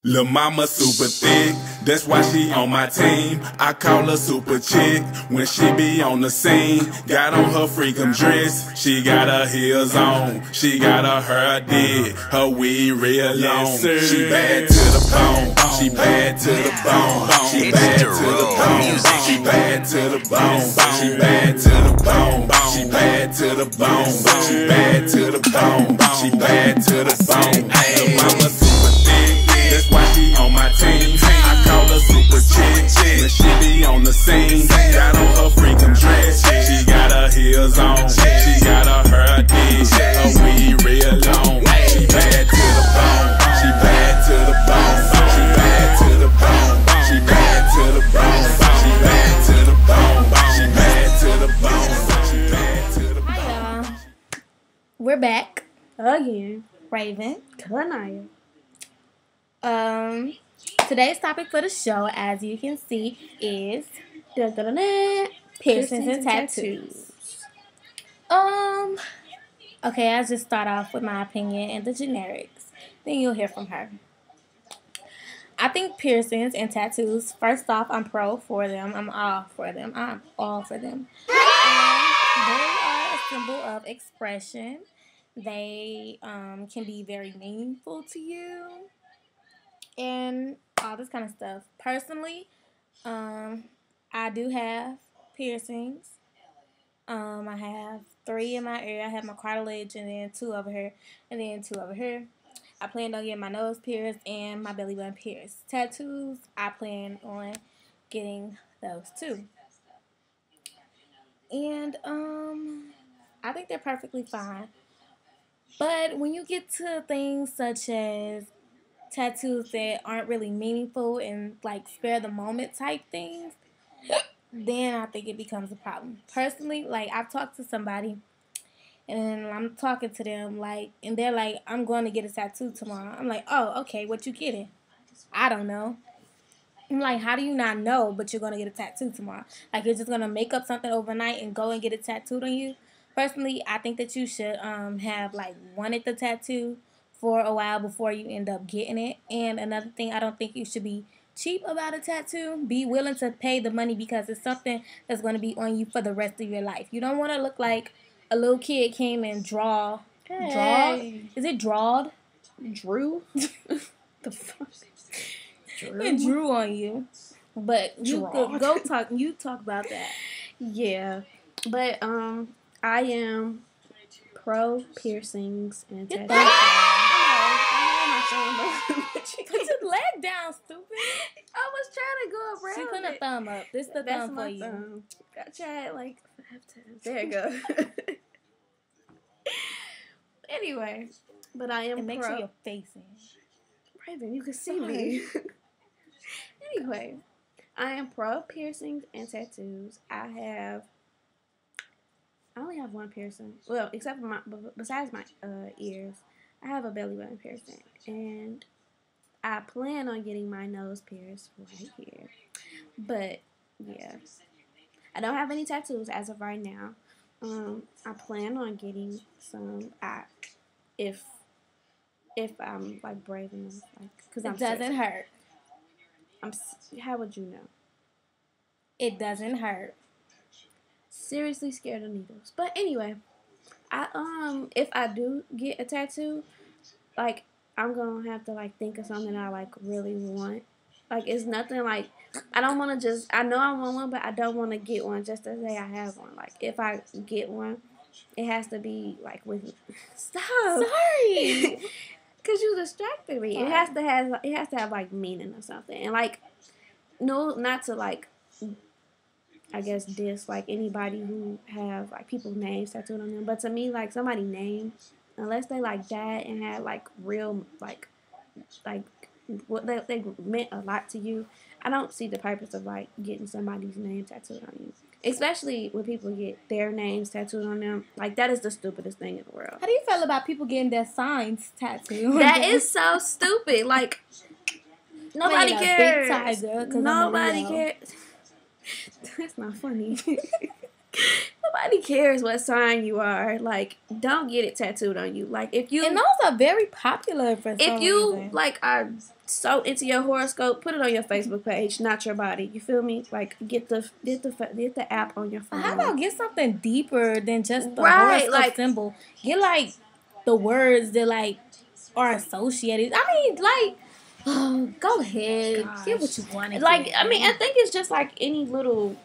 Lil' mama super thick, that's why she on my team. I call her super chick when she be on the scene. Got on her freakum dress, she got her heels on. She got her hair did, her weed real long. She bad to the bone, she bad to the bone. She bad to the bone, she bad to the bone. She bad to the bone, she bad to the bone. She bad to the bone, she bad to the bone. Lil' mama super thick, that's why she on my team. I call her super chick when she be on the scene. Got on her freakum dress, she got her heels on. She got her hair did, her weed real long. She bad to the bone, she bad to the bone. She bad to the bone, she bad to the bone. She bad to the bone, she bad to the bone. She bad to the bone. Hi y'all, we're back Again. Raven. Kanaya. Today's topic for the show, as you can see, is piercings and tattoos. Okay, I'll just start off with my opinion and the generics. Then you'll hear from her. I think piercings and tattoos, first off, I'm pro for them. I'm all for them. I'm all for them. They are a symbol of expression. They can be very meaningful to you. And all this kind of stuff. Personally, I do have piercings. I have 3 in my ear. I have my cartilage and then 2 over here and then 2 over here. I plan on getting my nose pierced and my belly button pierced. Tattoos, I plan on getting those too. And I think they're perfectly fine. But when you get to things such as tattoos that aren't really meaningful and like spare the moment type things, then I think it becomes a problem. Personally, like I've talked to somebody and I'm talking to them like, and they're like, I'm going to get a tattoo tomorrow. I'm like, oh, okay, what you getting? I don't know. I'm like, how do you not know, but you're going to get a tattoo tomorrow? Like you're just going to make up something overnight and go and get it tattooed on you? Personally, I think that you should have like wanted the tattoo for a while before you end up getting it. And another thing, I don't think you should be cheap about a tattoo. Be willing to pay the money because it's something that's going to be on you for the rest of your life. You don't want to look like a little kid came and draw. Is it drawed? Drew? The fuck? Drew? It drew on you. But you go talk. You talk about that. Yeah. But I am pro piercings and tattoos. Put your leg down, stupid. I was trying to go around. She put a thumb up. This is the thumb for you. Thumb. I tried like 5 times. There you go. Anyway, but I am and make pro. sure your face in. Raven, you can see me. Anyway, I am pro piercings and tattoos. I only have 1 piercing. Well, except for besides my ears, I have a belly button piercing, and I plan on getting my nose pierced right here. But yeah, I don't have any tattoos as of right now. I plan on getting some. If I'm like brave enough, like because it doesn't hurt. How would you know? It doesn't hurt. Seriously scared of needles. But anyway, if I do get a tattoo, like I'm gonna have to like think of something I like really want. Like it's nothing like I don't want to just. I know I want one, but I don't want to get one just to say I have one. Like if I get one, it has to be like with. Stop. Sorry. Cause you distracted me. It has to have like meaning or something. And like, no, not to like. I guess dislike anybody who have like people's names tattooed on them, but to me, like somebody's name, unless they like died and had like real like what they meant a lot to you, I don't see the purpose of like getting somebody's name tattooed on you. Especially when people get their names tattooed on them, like that is the stupidest thing in the world. How do you feel about people getting their signs tattooed? That is so stupid. Like nobody cares. Big tiger, nobody cares. That's not funny. Nobody cares what sign you are. Like, don't get it tattooed on you. Like, if you... And those are very popular for some reason. If you, like, are so into your horoscope, put it on your Facebook page, not your body. You feel me? Like, get the app on your phone. How about get something deeper than just the Right, horoscope like, symbol? Get, like, the words that, like, are associated. I mean, like, go ahead. Gosh. Get what you want. Like, I mean, I think it's just like any little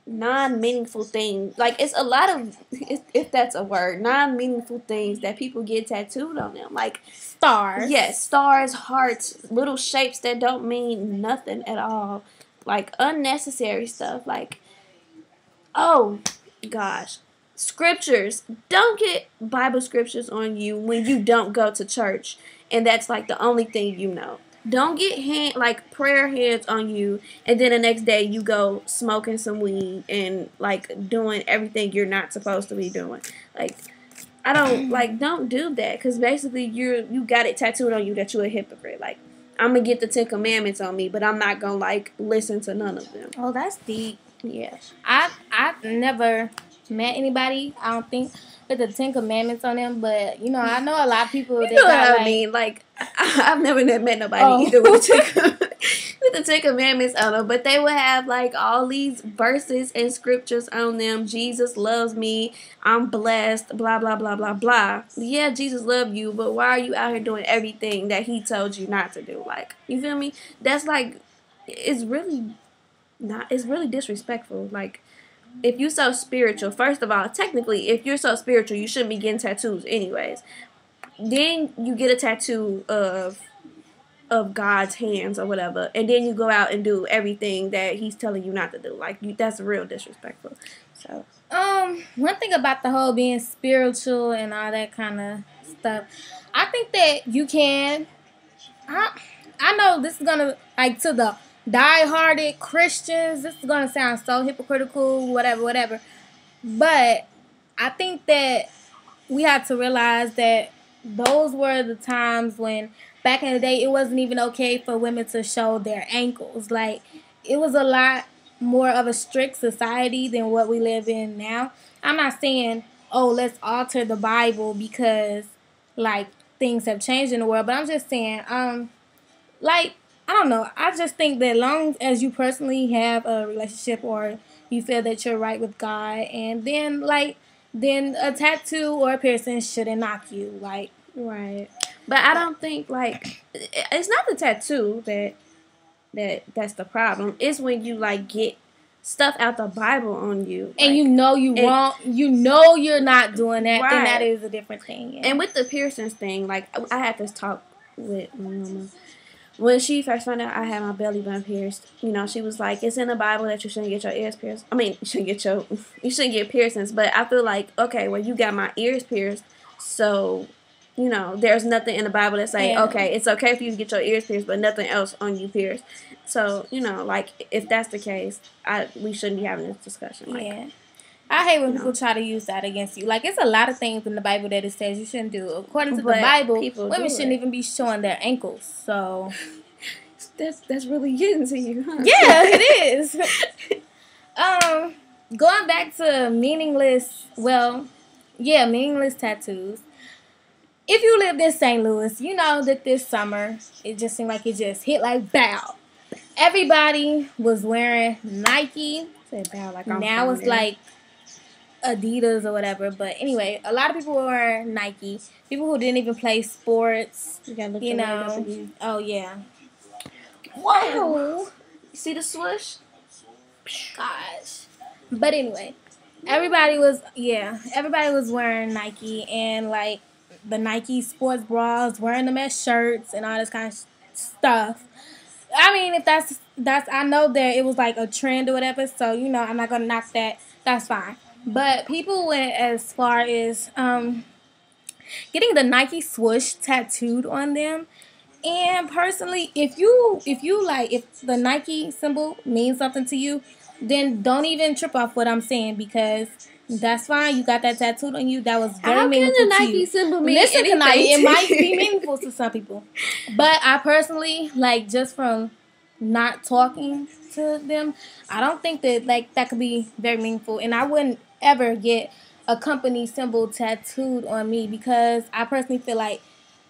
non-meaningful thing. Like, it's a lot of, if that's a word, non-meaningful things that people get tattooed on them. Like, stars. yes, stars, hearts, little shapes that don't mean nothing at all. Like, unnecessary stuff. Like, oh, gosh. Scriptures. Don't get Bible scriptures on you when you don't go to church. And that's, like, the only thing you know. Don't get prayer hands on you, and then the next day you go smoking some weed and, like, doing everything you're not supposed to be doing. Like, I don't, like, don't do that, because basically you got it tattooed on you that you're a hypocrite. Like, I'm going to get the 10 Commandments on me, but I'm not going to, like, listen to none of them. Oh, that's deep. Yeah. I've never met anybody, I don't think, with the 10 Commandments on them, but, you know, I know a lot of people that You know got, what I mean? Like, I've never met nobody either with the 10 Commandments on them, but they would have, like, all these verses and scriptures on them. Jesus loves me. I'm blessed. Blah, blah, blah, blah, blah. Yeah, Jesus loved you, but why are you out here doing everything that he told you not to do? Like, you feel me? That's, like, it's really disrespectful. Like, if you're so spiritual, first of all, technically, if you're so spiritual, you shouldn't be getting tattoos anyways. Then you get a tattoo of God's hands or whatever, and then you go out and do everything that he's telling you not to do. Like, that's real disrespectful. So, one thing about the whole being spiritual and all that kind of stuff, I think that you can. I know this is gonna, like, to the die-hearted Christians, this is gonna sound so hypocritical, whatever. But I think that we have to realize that those were the times when, back in the day, it wasn't even okay for women to show their ankles. Like, it was a lot more of a strict society than what we live in now. I'm not saying, oh, let's alter the Bible because, like, things have changed in the world, but I'm just saying, like, I don't know. I just think that as long as you personally have a relationship or you feel that you're right with God, and then a tattoo or a piercing shouldn't knock you. Like, right. But I don't think, like, it's not the tattoo that's the problem. It's when you, like, get stuff out the Bible on you. And like, you know wrong. You know you're not doing that. Right. Then that is a different thing. Yeah. And with the piercings thing, like, I had this talk with my mama. When she first found out I had my belly button pierced, you know, she was like, it's in the Bible that you shouldn't get your ears pierced. I mean, you shouldn't get piercings. But I feel like, okay, well, you got my ears pierced, so, you know, there's nothing in the Bible that say, okay, it's okay for you to get your ears pierced, but nothing else on you pierced. So, you know, like, if that's the case, we shouldn't be having this discussion. Like, yeah. I hate when people try to use that against you. Like, it's a lot of things in the Bible that it says you shouldn't do. According to the Bible, women shouldn't even be showing their ankles. So that's really getting to you, huh? Yeah, it is. Going back to meaningless tattoos. If you lived in St. Louis, you know that this summer, it just seemed like it just hit like bow. Everybody was wearing Nike. Now it's like Adidas or whatever, but anyway, a lot of people were Nike. People who didn't even play sports, you know. Oh yeah. Whoa! You see the swoosh? Gosh. But anyway, everybody was wearing Nike and like the Nike sports bras, wearing them as shirts and all this kind of stuff. I mean, if that's I know that it was like a trend or whatever, so you know I'm not gonna knock that. That's fine. But people went as far as getting the Nike swoosh tattooed on them. And personally, if the Nike symbol means something to you, then don't even trip off what I'm saying because that's fine. You got that tattooed on you. That was very meaningful to you. How can the Nike symbol mean anything? Tonight, it might be meaningful to some people. But I personally, like, just from not talking to them, I don't think that like that could be very meaningful. And I wouldn't ever get a company symbol tattooed on me because I personally feel like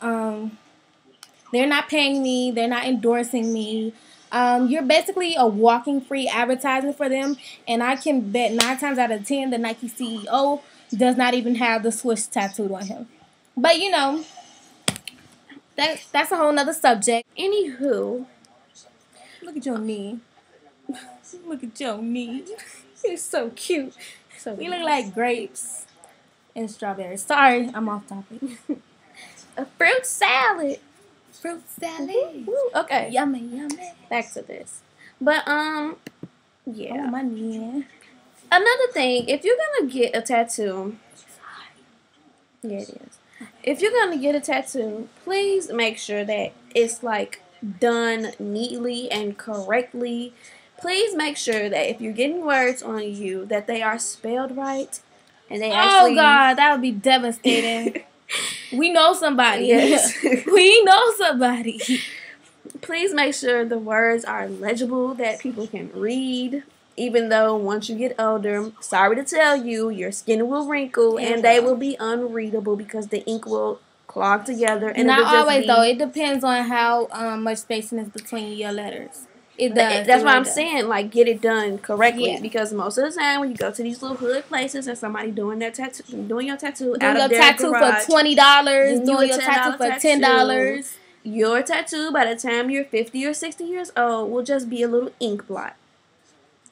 they're not paying me, they're not endorsing me. You're basically a walking free advertisement for them, and I can bet 9 times out of 10 the Nike CEO does not even have the swoosh tattooed on him. But you know, that's a whole nother subject. Anywho, look at your knee. Look at your knee. It's so cute. So we look like grapes and strawberries. Sorry, I'm off topic. A fruit salad. Fruit salad. Woo. Okay. Yummy, yummy. Back to this. But yeah. Oh, my knee. Another thing, if you're gonna get a tattoo, yeah, it is. If you're gonna get a tattoo, please make sure that it's like done neatly and correctly. Please make sure that if you're getting words on you, that they are spelled right and they actually. Oh God, that would be devastating. We know somebody. Yes. We know somebody. Please make sure the words are legible, that people can read. Even though once you get older, sorry to tell you, your skin will wrinkle and they will be unreadable because the ink will clog together. And not always though. It depends on how much spacing is between your letters. It does. That's why I'm saying, like, get it done correctly, because most of the time when you go to these little hood places and somebody doing their tattoo, doing your tattoo out of their garage, for $20, doing your tattoo for $10. Your tattoo by the time you're 50 or 60 years old will just be a little ink blot.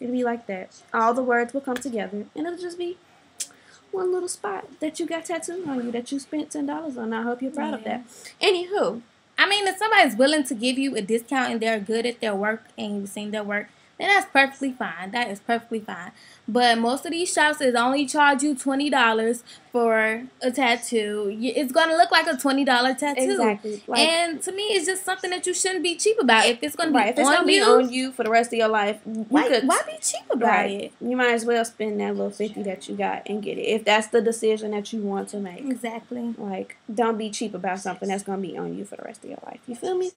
It'll be like that. All the words will come together, and it'll just be one little spot that you got tattooed on you that you spent $10 on. I hope you're proud of that. Anywho. I mean, if somebody's willing to give you a discount and they're good at their work and you've seen their work, then that's perfectly fine. That is perfectly fine. But most of these shops is only charge you $20 for a tattoo. It's going to look like a $20 tattoo. Exactly. Like, and to me, it's just something that you shouldn't be cheap about. If it's going to be if it's going to be on you for the rest of your life, why be cheap about it? You might as well spend that little $50 that you got and get it, if that's the decision that you want to make. Exactly. Like, don't be cheap about something that's going to be on you for the rest of your life. You feel me?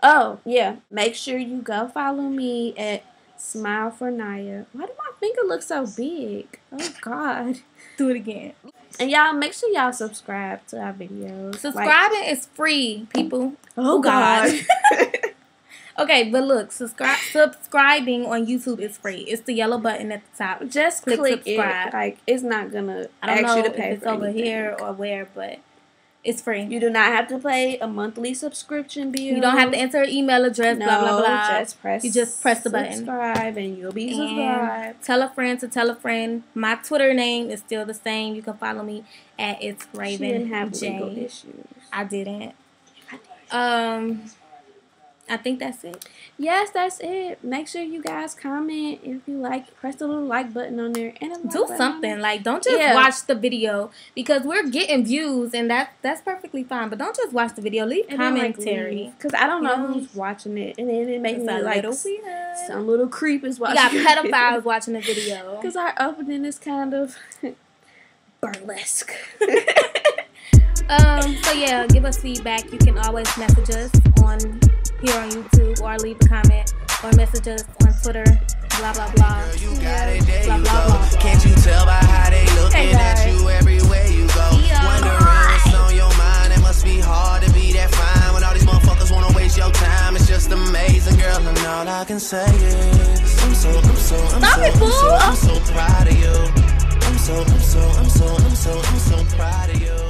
Oh, yeah. Make sure you go follow me at Smile for Naya. Why do my finger look so big? Oh, God. Do it again. And y'all, make sure y'all subscribe to our videos. Subscribing is free, people. Oh, God. Okay, but look, subscribing on YouTube is free. It's the yellow button at the top. Just click subscribe. It. Like, it's not going to ask you to pay for it's over here or where, but it's free. You do not have to pay a monthly subscription bill. You don't have to enter an email address, blah, blah, blah. You just press the button. Subscribe and you'll be subscribed. Tell a friend to tell a friend. My Twitter name is still the same. You can follow me at It's Raven. She didn't have legal issues. I didn't. I think that's it. Yes, that's it. Make sure you guys comment if you like. Press the little like button on there and do something. Like, don't just watch the video, because we're getting views and that's perfectly fine. But don't just watch the video. Leave commentary, because I don't know who's watching it, and then it makes me like some little creep is watching. We got pedophiles watching the video because our opening is kind of burlesque. So yeah, give us feedback. You can always message us here on YouTube, or leave a comment, or message us on Twitter, blah blah blah. Girl, you got it, there you go. Can't you tell by how they looking at you everywhere you go? Wondering what's on your mind. It must be hard to be that fine when all these motherfuckers wanna waste your time. It's just amazing, girl, and all I can say is I'm so proud of you. I'm so proud of you.